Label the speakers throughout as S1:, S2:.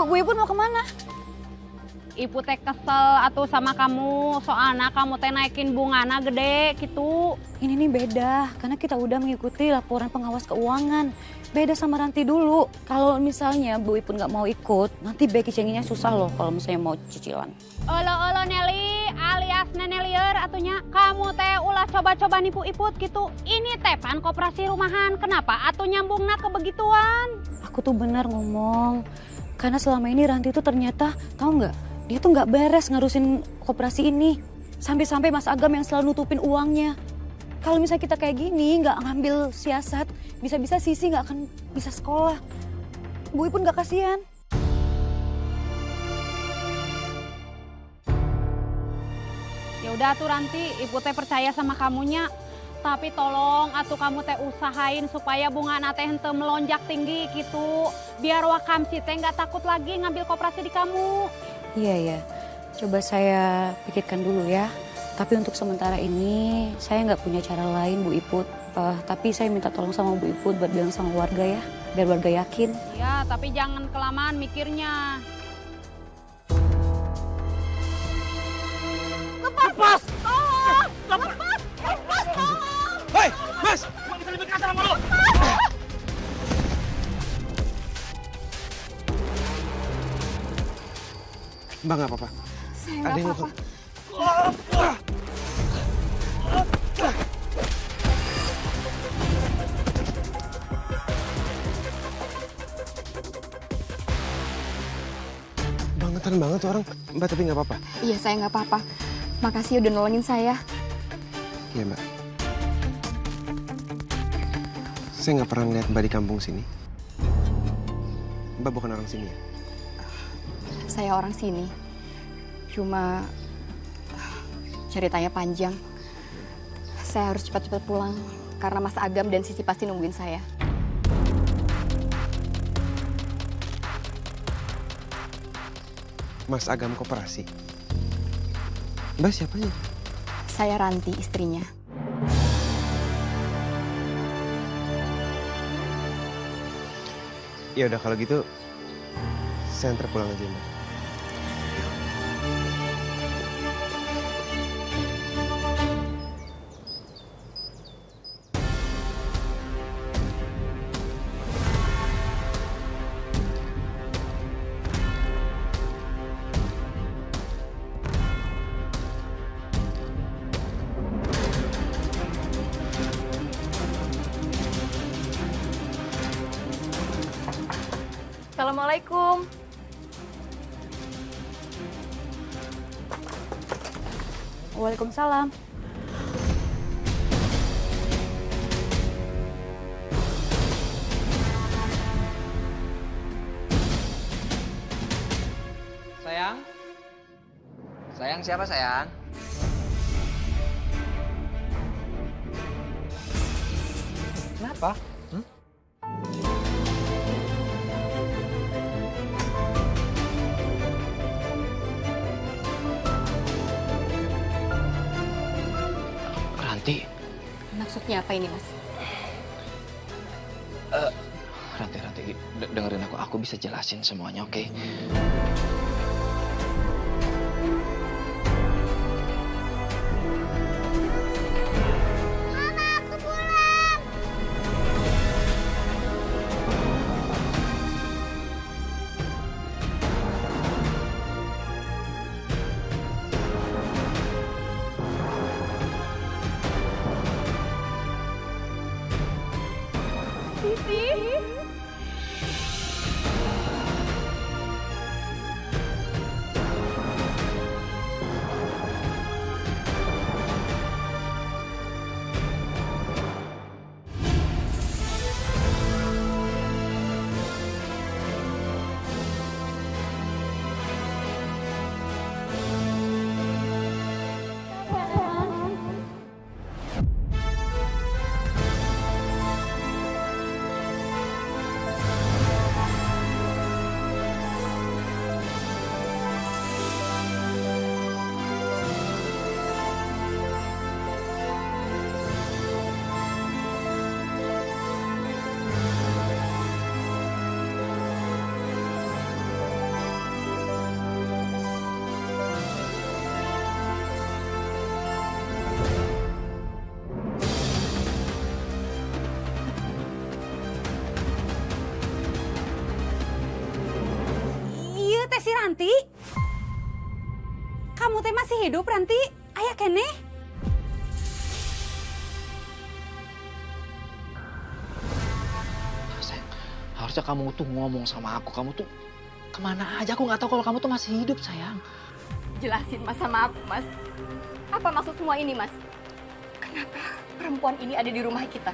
S1: Bu Ibu mau kemana?
S2: Ibu teh kesel atuh sama kamu, soalnya kamu teh naikin bungana gede gitu.
S1: Ini nih beda, karena kita udah mengikuti laporan pengawas keuangan. Beda sama Ranti dulu. Kalau misalnya Bu Ipun nggak mau ikut, nanti bagi cenginya susah loh kalau misalnya mau cicilan.
S2: Olo Nelly alias Nenek Lieur atunya, kamu teh ulah coba-coba nipu Iput gitu. Ini teh pan koperasi rumahan, kenapa atuh nyambungna ke begituan?
S1: Aku tuh benar ngomong, karena selama ini Ranti tuh ternyata, tahu nggak? Dia tuh nggak beres ngarusin koperasi ini. Sampai-sampai Mas Agam yang selalu nutupin uangnya. Kalau misalnya kita kayak gini, nggak ngambil siasat, bisa-bisa Sisi nggak akan bisa sekolah. Bu Ipun nggak kasihan.
S2: Ya udah tuh Ranti, Ibu teh percaya sama kamunya. Tapi tolong atuh kamu teh usahain supaya bunga teh henteu melonjak tinggi gitu. Biar Wakamsi teh nggak takut lagi ngambil koperasi di kamu.
S1: Iya ya, coba saya pikirkan dulu ya. Tapi untuk sementara ini saya nggak punya cara lain Bu Iput. Tapi saya minta tolong sama Bu Iput buat bilang sama warga ya, biar warga yakin.
S2: Ya, tapi jangan kelamaan mikirnya.
S3: Lepas! Tolong! Lepas! Lepas! Tolong! Hei, Mas! Gua bisa lebih kasar sama lu! Mbak nggak apa-apa.
S1: Saya nggak apa-apa.
S3: Bangetan banget tuh orang. Mbak tapi nggak apa-apa.
S4: Iya, saya nggak apa-apa. Makasih udah nolongin saya.
S3: Iya Mbak. Saya nggak pernah lihat Mbak di kampung sini. Mbak bukan orang sini ya?
S4: Saya orang sini. Cuma ceritanya panjang. Saya harus cepat-cepat pulang karena Mas Agam dan Sisi pasti nungguin saya.
S3: Mas Agam Koperasi. Mbak siapanya?
S4: Saya Ranti, istrinya.
S3: Ya udah kalau gitu saya antar pulang aja Mbak.
S1: Assalamualaikum. Waalaikumsalam.
S5: Sayang? Sayang siapa sayang? Kenapa? Ranti,
S4: Maksudnya apa ini, Mas?
S5: Ranti, dengerin aku bisa jelasin semuanya, oke?
S2: teh si Ranti? Kamu teh masih hidup, Ranti? Aya keneh?
S5: Sayang, harusnya kamu tuh ngomong sama aku. Kamu tuh kemana aja? Aku nggak tahu kalau kamu tuh masih hidup, sayang.
S4: Jelasin Mas sama aku, Mas. Apa maksud semua ini, Mas? Kenapa perempuan ini ada di rumah kita?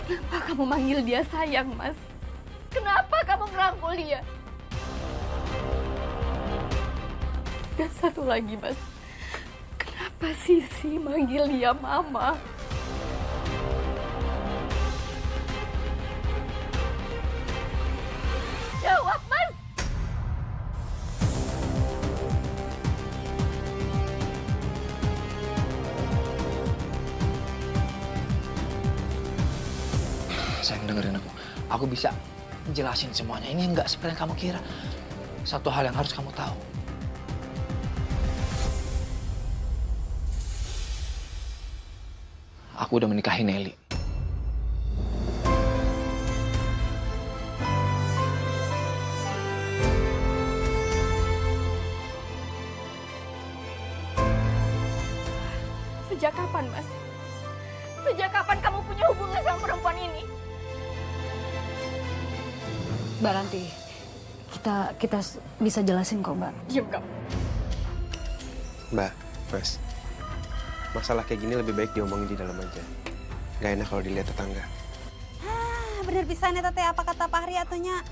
S4: Kenapa kamu manggil dia sayang, Mas? Kenapa kamu merangkul dia? Dan satu lagi, Mas. Kenapa Sisi manggil dia Mama? Jawab, Mas!
S5: Sayang, dengerin aku. Aku bisa jelasin semuanya. Ini nggak seperti yang kamu kira. Satu hal yang harus kamu tahu. Aku udah menikahi Nelly.
S4: Sejak kapan, Mas? Sejak kapan kamu punya hubungan sama perempuan ini?
S1: Mbak Ranti, kita bisa jelasin kok, Mbak.
S4: Diam kamu.
S3: Mbak, Mas. Masalah kayak gini lebih baik diomongin di dalam aja. Gak enak kalau dilihat tetangga.
S2: Bener pisan eta teh apa kata Pak Hari atunya.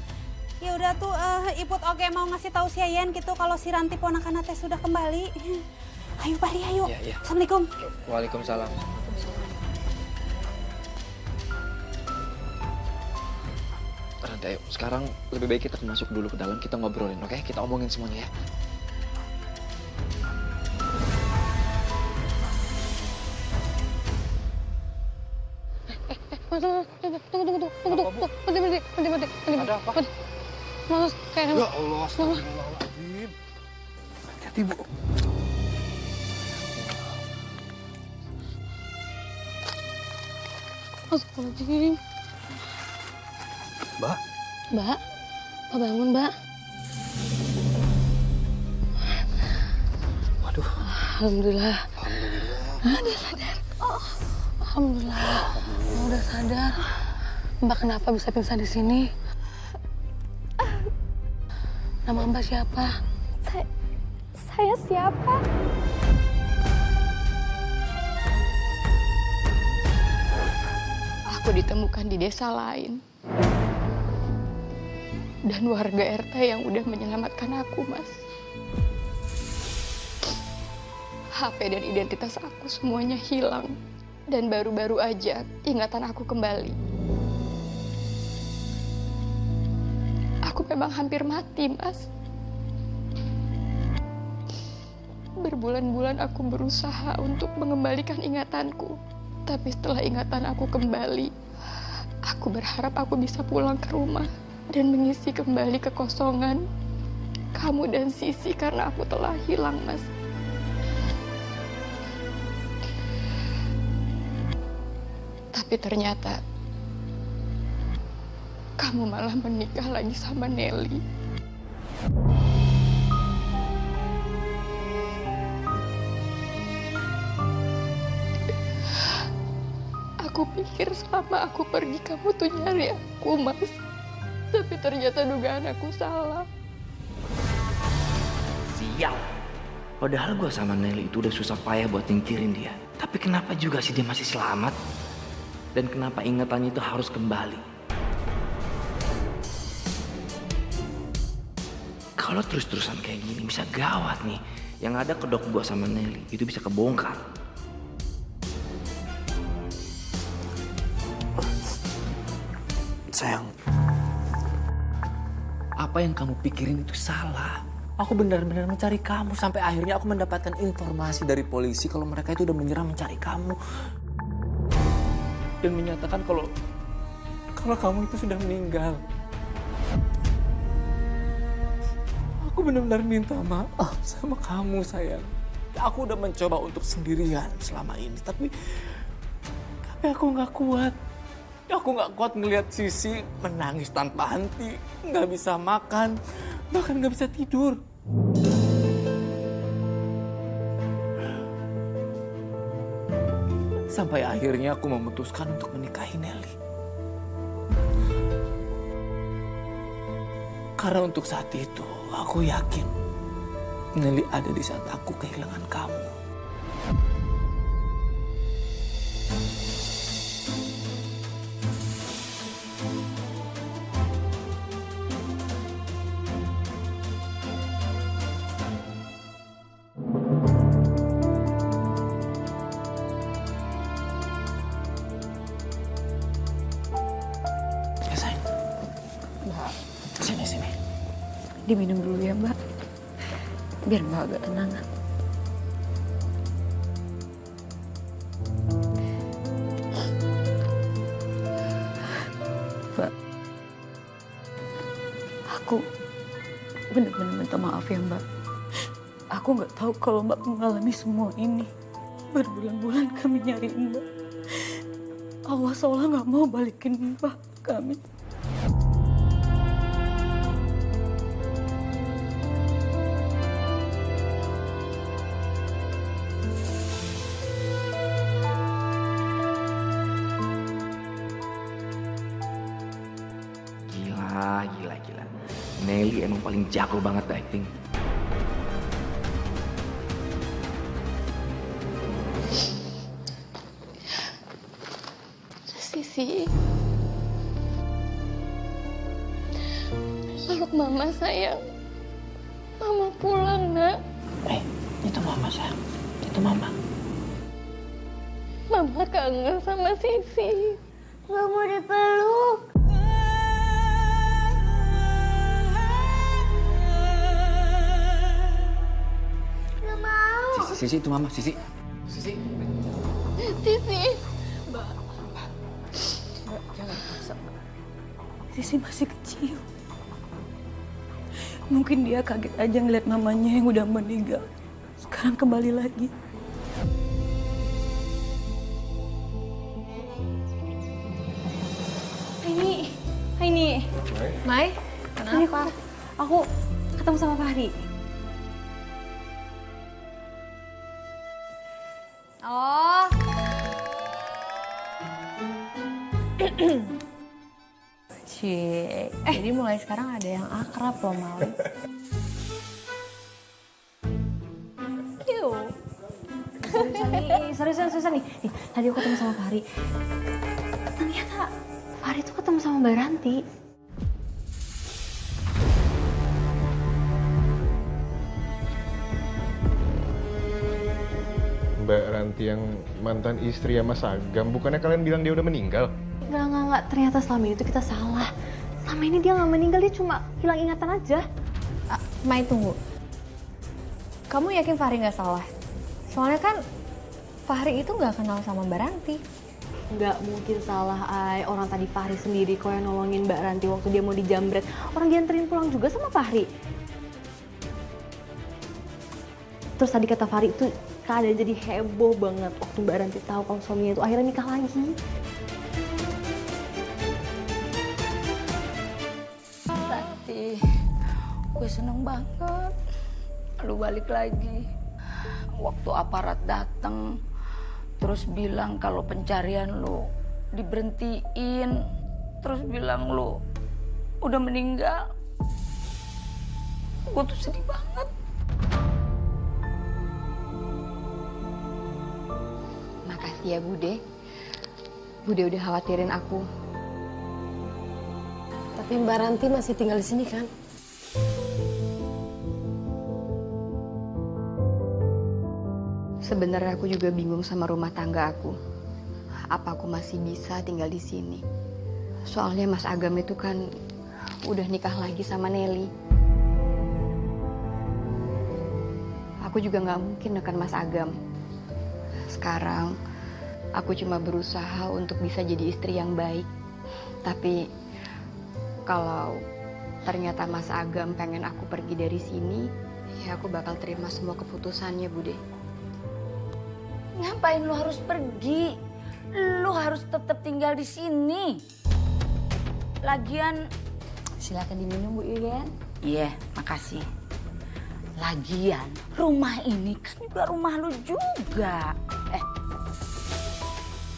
S2: Ya udah tuh Iput oke mau ngasih tahu si Yayan gitu kalau si Ranti ponakanna teh sudah kembali. Ayo Pak Hari, ayo.
S5: Iya.
S2: Assalamualaikum.
S5: Waalaikumsalam. Ranti, ayo. Sekarang lebih baik kita masuk dulu ke dalam. Kita ngobrolin, oke? Kita omongin semuanya ya.
S1: Tunggu. Berhenti.
S5: Ada apa?
S1: Mas, kayak
S3: Ya Allah, astagfirullahaladzim. Hati-hati, Bu.
S1: Astagfirullahaladzim.
S3: Mbak,
S1: Mbak bangun, Mbak.
S3: waduh.
S1: Alhamdulillah.
S3: Alhamdulillah.
S1: Dia sadar. Alhamdulillah. Udah sadar. Mbak kenapa bisa pingsan di sini? Nama Mbak siapa?
S4: Saya siapa? Aku ditemukan di desa lain. Dan warga RT yang udah menyelamatkan aku, Mas. HP dan identitas aku semuanya hilang. Dan baru-baru aja ingatan aku kembali. Aku memang hampir mati, Mas. Berbulan-bulan aku berusaha untuk mengembalikan ingatanku. Tapi setelah ingatan aku kembali, aku berharap aku bisa pulang ke rumah dan mengisi kembali kekosongan kamu dan Sisi karena aku telah hilang, Mas. Tapi ternyata kamu malah menikah lagi sama Nelly. Aku pikir selama aku pergi kamu tuh nyari aku, Mas. Tapi ternyata dugaan aku salah.
S6: Sial. Padahal gue sama Nelly itu udah susah payah buat nyingkirin dia. Tapi kenapa juga sih dia masih selamat? Dan kenapa ingatannya itu harus kembali? Kalau terus-terusan kayak gini bisa gawat nih. Yang ada kedok gue sama Nelly itu bisa kebongkar.
S3: Sayang.
S6: Apa yang kamu pikirin itu salah. Aku benar-benar mencari kamu sampai akhirnya aku mendapatkan informasi dari polisi kalau mereka itu udah menyerang mencari kamu dan menyatakan kalau kamu itu sudah meninggal. Aku benar-benar minta maaf sama kamu, sayang. Aku udah mencoba untuk sendirian selama ini, tapi aku nggak kuat.
S3: Aku nggak kuat ngelihat Sisi menangis tanpa henti, nggak bisa makan, bahkan nggak bisa tidur. Sampai akhirnya aku memutuskan untuk menikahi Nelly. Karena untuk saat itu, aku yakin Nelly ada di saat aku kehilangan kamu. Ya sayang. Mbak. Sini.
S1: Diminum dulu ya Mbak. Biar Mbak agak tenangan. Mbak. Aku benar-benar minta maaf ya Mbak. Aku nggak tahu kalau Mbak mengalami semua ini. Berbulan-bulan kami nyariin Mbak. Allah seolah nggak mau balikin Mbak ke kami.
S6: Gila. Nelly emang paling jago banget acting.
S4: Sisi, peluk mama sayang. Mama pulang, nak.
S6: Itu mama sayang. Itu mama.
S4: Mama kangen sama Sisi. Gak mau dipeluk. Gak mau.
S6: Sisi itu mama. Sisi.
S4: Sisi.
S1: Mbak, jangan paksa Mbak. Sisi masih kecil. Mungkin dia kaget aja ngeliat mamanya yang udah meninggal. Sekarang kembali lagi.
S2: Ini. Mai, kenapa? Aku ketemu sama Fahri. Oh.
S7: Cie, jadi mulai sekarang ada yang akrab loh, Mali.
S2: Yuk. Seriusan nih. Tadi aku ketemu sama Fahri. Ternyata Fahri tuh ketemu sama Mbak Ranti.
S8: Mbak Ranti yang mantan istri sama Sagam, bukannya kalian bilang dia udah meninggal?
S7: Enggak. Ternyata selama ini tuh kita salah. Selama ini dia nggak meninggal, dia cuma hilang ingatan aja. Mai, tunggu. Kamu yakin Fahri nggak salah? Soalnya kan Fahri itu nggak kenal sama Mbak Ranti.
S9: Nggak mungkin salah, Ay. Orang tadi Fahri sendiri kok yang nolongin Mbak Ranti waktu dia mau dijambret. Orang dianterin pulang juga sama Fahri. Terus tadi kata Fahri itu keadaan jadi heboh banget waktu Mbak Ranti tahu kalau suaminya itu akhirnya nikah lagi.
S1: Ranti, gue seneng banget. Lu balik lagi. Waktu aparat datang, terus bilang kalau pencarian lu diberhentiin, terus bilang lu udah meninggal. Gue tuh sedih banget.
S4: Makasih ya, Bude. Bude udah khawatirin aku.
S9: Tapi Mbak Ranti masih tinggal di sini kan?
S4: Sebenarnya aku juga bingung sama rumah tangga aku. Apa aku masih bisa tinggal di sini? Soalnya Mas Agam itu kan udah nikah lagi sama Nelly. Aku juga nggak mungkin neken Mas Agam. Sekarang aku cuma berusaha untuk bisa jadi istri yang baik. Tapi kalau ternyata Mas Agam pengen aku pergi dari sini, ya aku bakal terima semua keputusannya, Bude.
S1: Ngapain lu harus pergi?
S10: lu harus tetap tinggal di sini. Lagian,
S1: Silakan diminum Bu Yulian.
S10: iya, makasih. Lagian, rumah ini kan juga rumah lu juga.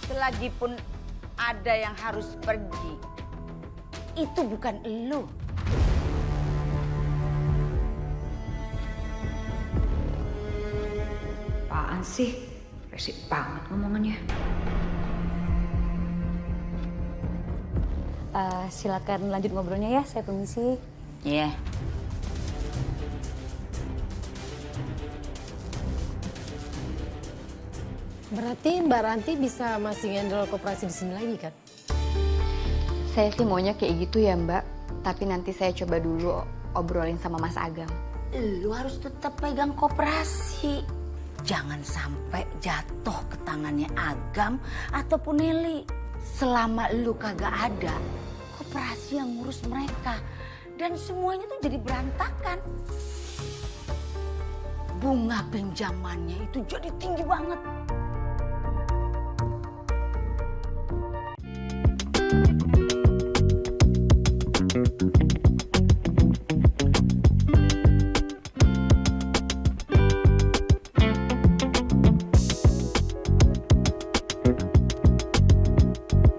S10: Selagipun ada yang harus pergi, itu bukan elu.
S1: Apaan sih? Resik banget ngomongannya. Silakan lanjut ngobrolnya ya, saya permisi.
S10: Iya.
S11: Berarti Mbak Ranti bisa masih handle koperasi di sini lagi kan?
S9: Saya sih maunya kayak gitu ya Mbak. Tapi nanti saya coba dulu obrolin sama Mas Agam.
S10: Lu harus tetap pegang koperasi. Jangan sampai jatuh ke tangannya Agam ataupun Nelly. Selama lu kagak ada, koperasi yang ngurus mereka. Dan semuanya tuh jadi berantakan. Bunga pinjamannya itu jadi tinggi banget.